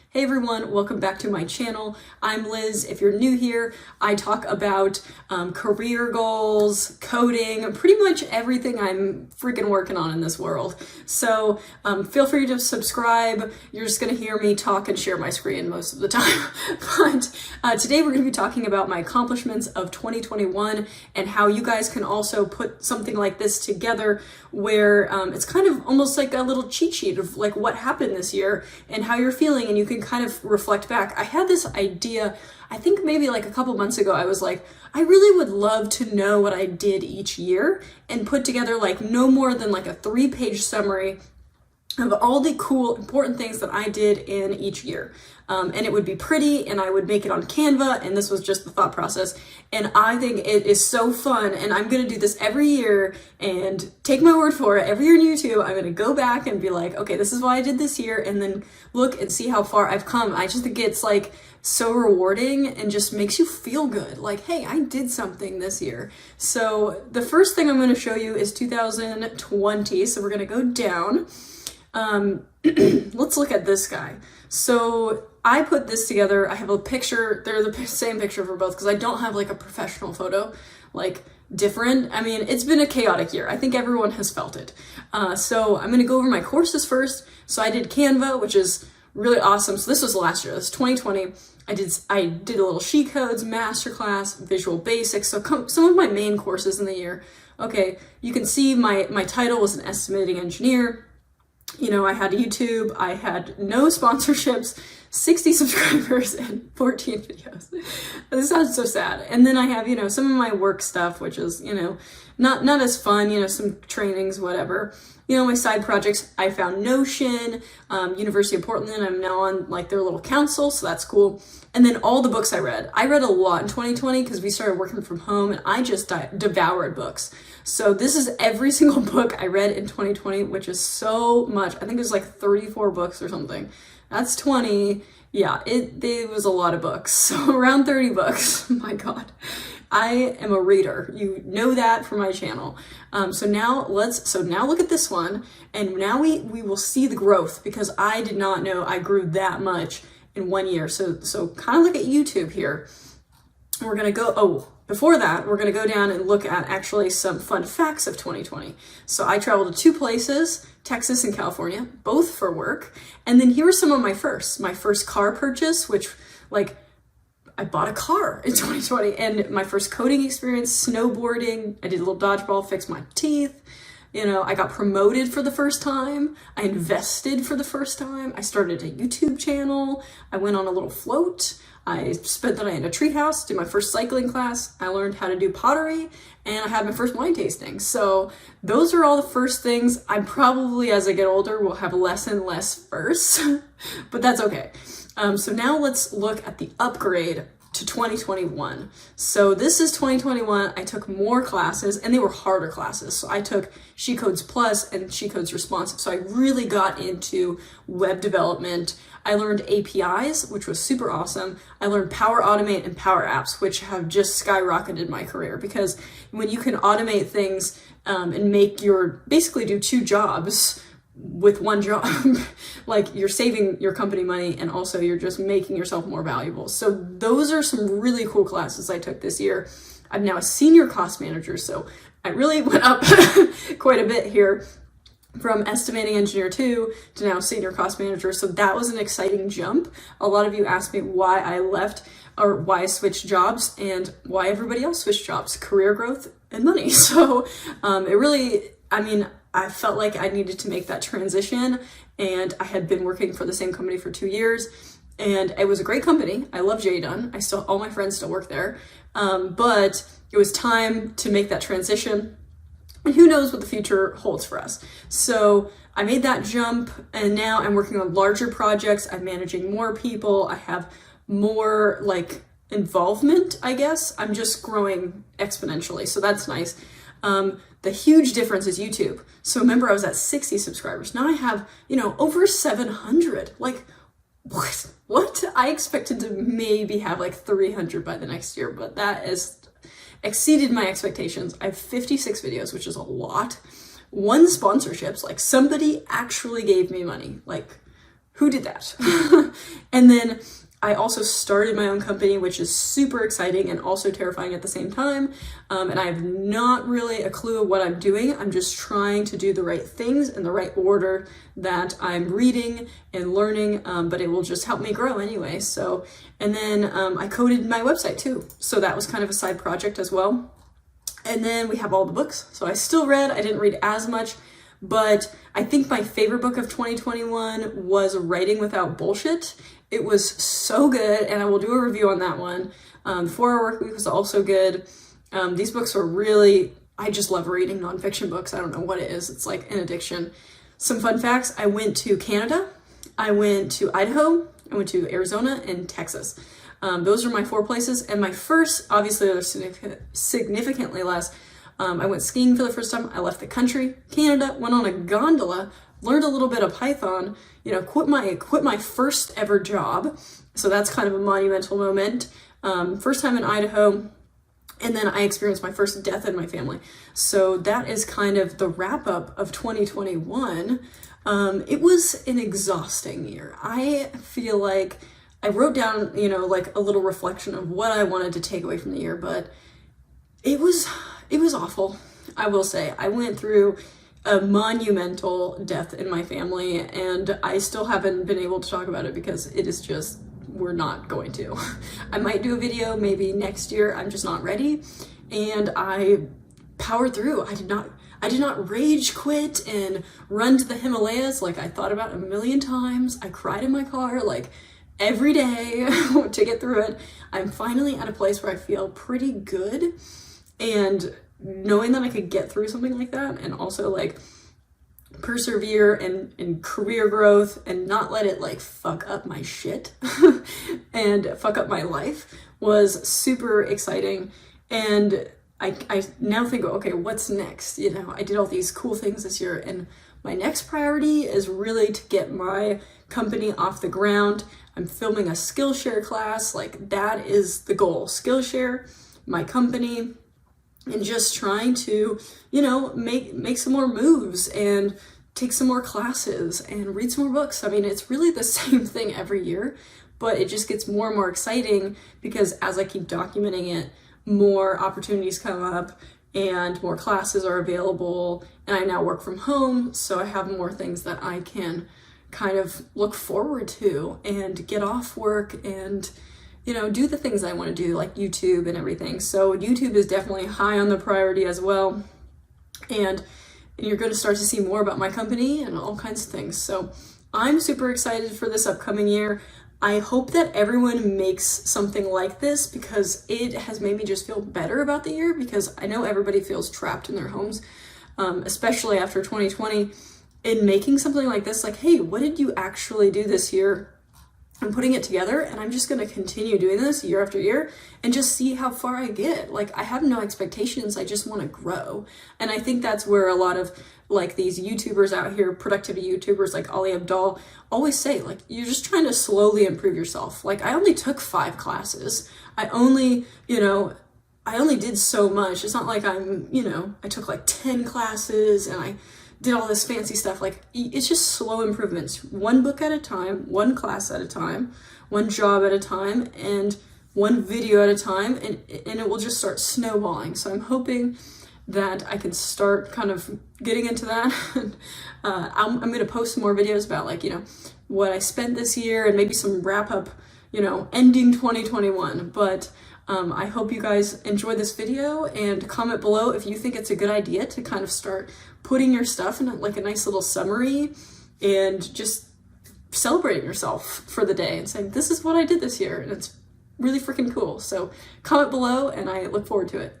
Hey everyone, welcome back to my channel. I'm Liz. If you're new here, I talk about career goals, coding, pretty much everything I'm freaking working on in this world. So feel free to subscribe. You're just gonna hear me talk and share my screen most of the time. But today we're gonna be talking about my accomplishments of 2021 and how you guys can also put something like this together where it's kind of almost like a little cheat sheet of like what happened this year and how you're feeling, and you can kind of reflect back. I had this idea, I think maybe like a couple months ago. I was like, I really would love to know what I did each year and put together like no more than like a 3-page summary of all the cool, important things that I did in each year. And it would be pretty, and I would make it on Canva, and this was just the thought process. And I think it is so fun, and I'm gonna do this every year, and take my word for it, every year on YouTube, I'm gonna go back and be like, okay, this is what I did this year, and then look and see how far I've come. I just think it's like so rewarding and just makes you feel good. Like, hey, I did something this year. So the first thing I'm gonna show you is 2020, so we're gonna go down. Let's look at this guy. So I put this together. I have a picture. They're the same picture for both because I don't have like a professional photo, like different. I mean, it's been a chaotic year. I think everyone has felt it. So I'm going to go over my courses first. So I did Canva, which is really awesome. So this was last year. This is 2020. I did a little She Codes, Masterclass, Visual Basics. So some of my main courses in the year. Okay, you can see my title was an estimating engineer. You know, I had YouTube, I had no sponsorships, 60 subscribers, and 14 videos. This sounds so sad. And then I have, you know, some of my work stuff, which is, you know, not as fun, you know, some trainings, whatever. You know, my side projects, I found Notion, University of Portland, I'm now on like their little council, so that's cool. And then all the books I read a lot in 2020 because we started working from home, and I just devoured books. So this is every single book I read in 2020, which is so much. I think it was like 34 books or something. That's 20. Yeah, it was a lot of books. So around 30 books. My God. I am a reader. You know that from my channel. So now look at this one, and now we will see the growth because I did not know I grew that much in 1 year. So kind of look at YouTube here. We're gonna go, before that, we're gonna go down and look at actually some fun facts of 2020. So I traveled to 2 places, Texas and California, both for work. And then here are some of my firsts. My first car purchase, which like, I bought a car in 2020, and my first coding experience, snowboarding. I did a little dodgeball, fixed my teeth. You know, I got promoted for the first time. I invested for the first time. I started a YouTube channel. I went on a little float. I spent the night in a treehouse, did my first cycling class. I learned how to do pottery, and I had my first wine tasting. So those are all the first things. I probably, as I get older, will have less and less firsts, but that's okay. So now let's look at the upgrade to 2021. So this is 2021. I took more classes, and they were harder classes. So I took She Codes Plus and She Codes Responsive. So I really got into web development. I learned APIs, which was super awesome. I learned Power Automate and Power Apps, which have just skyrocketed my career, because when you can automate things and basically do 2 jobs with 1 job, like you're saving your company money, and also you're just making yourself more valuable. So those are some really cool classes I took this year. I'm now a senior cost manager, so I really went up quite a bit here from estimating engineer 2 to now senior cost manager. So that was an exciting jump. A lot of you asked me why I left or why I switched jobs and why everybody else switched jobs: career growth and money. So it really, I mean, I felt like I needed to make that transition, and I had been working for the same company for 2 years, and it was a great company. I love JDunn. All my friends still work there, but it was time to make that transition, and who knows what the future holds for us. So I made that jump, and now I'm working on larger projects. I'm managing more people. I have more like involvement, I guess. I'm just growing exponentially, so that's nice. The huge difference is YouTube. So remember, I was at 60 subscribers. Now I have, you know, over 700. Like, what? I expected to maybe have like 300 by the next year, but that has exceeded my expectations. I have 56 videos, which is a lot. 1 sponsorships, like somebody actually gave me money. Like, who did that? And then I also started my own company, which is super exciting and also terrifying at the same time. And I have not really a clue of what I'm doing. I'm just trying to do the right things in the right order that I'm reading and learning, but it will just help me grow anyway. So, and then I coded my website too. So that was kind of a side project as well. And then we have all the books. So I still read, I didn't read as much, but I think my favorite book of 2021 was Writing Without Bullshit. It was so good, and I will do a review on that one. 4 Hour Workweek was also good. These books are really, I just love reading nonfiction books. I don't know what it is. It's like an addiction. Some fun facts. I went to Canada. I went to Idaho. I went to Arizona and Texas. Those are my 4 places. And my first, obviously they're significantly less. I went skiing for the first time. I left the country, Canada, went on a gondola, learned a little bit of Python, you know, quit my first ever job. So that's kind of a monumental moment. First time in Idaho. And then I experienced my first death in my family. So that is kind of the wrap up of 2021. It was an exhausting year. I feel like I wrote down, you know, like a little reflection of what I wanted to take away from the year, but it was awful. I will say I went through a monumental death in my family, and I still haven't been able to talk about it because it is just, we're not going to. I might do a video maybe next year. I'm just not ready. And I powered through. I did not rage quit and run to the Himalayas like I thought about a million times. I cried in my car like every day to get through it. I'm finally at a place where I feel pretty good, and knowing that I could get through something like that and also like persevere in career growth and not let it like fuck up my shit and fuck up my life was super exciting. And I now think, okay, what's next? You know, I did all these cool things this year, and my next priority is really to get my company off the ground. I'm filming a Skillshare class, like that is the goal. Skillshare, my company, and just trying to, you know, make some more moves and take some more classes and read some more books. I mean, it's really the same thing every year, but it just gets more and more exciting because as I keep documenting it, more opportunities come up and more classes are available, and I now work from home, so I have more things that I can kind of look forward to and get off work and, you know, do the things I want to do, like YouTube and everything. So YouTube is definitely high on the priority as well. And you're going to start to see more about my company and all kinds of things. So I'm super excited for this upcoming year. I hope that everyone makes something like this because it has made me just feel better about the year, because I know everybody feels trapped in their homes, especially after 2020. In making something like this, like, hey, what did you actually do this year? I'm putting it together, and I'm just going to continue doing this year after year and just see how far I get. Like, I have no expectations. I just want to grow. And I think that's where a lot of like these YouTubers out here, productivity YouTubers like Ali Abdal, always say, like, you're just trying to slowly improve yourself. Like, I only took 5 classes. I only did so much. It's not like I took like 10 classes and I did all this fancy stuff. Like, it's just slow improvements, 1 book at a time, 1 class at a time, 1 job at a time, and 1 video at a time, and it will just start snowballing. So I'm hoping that I can start kind of getting into that. I'm going to post some more videos about, like, you know, what I spent this year and maybe some wrap up, you know, ending 2021. But I hope you guys enjoyed this video, and comment below if you think it's a good idea to kind of start putting your stuff in like a nice little summary and just celebrating yourself for the day and saying, this is what I did this year, and it's really freaking cool. So comment below, and I look forward to it.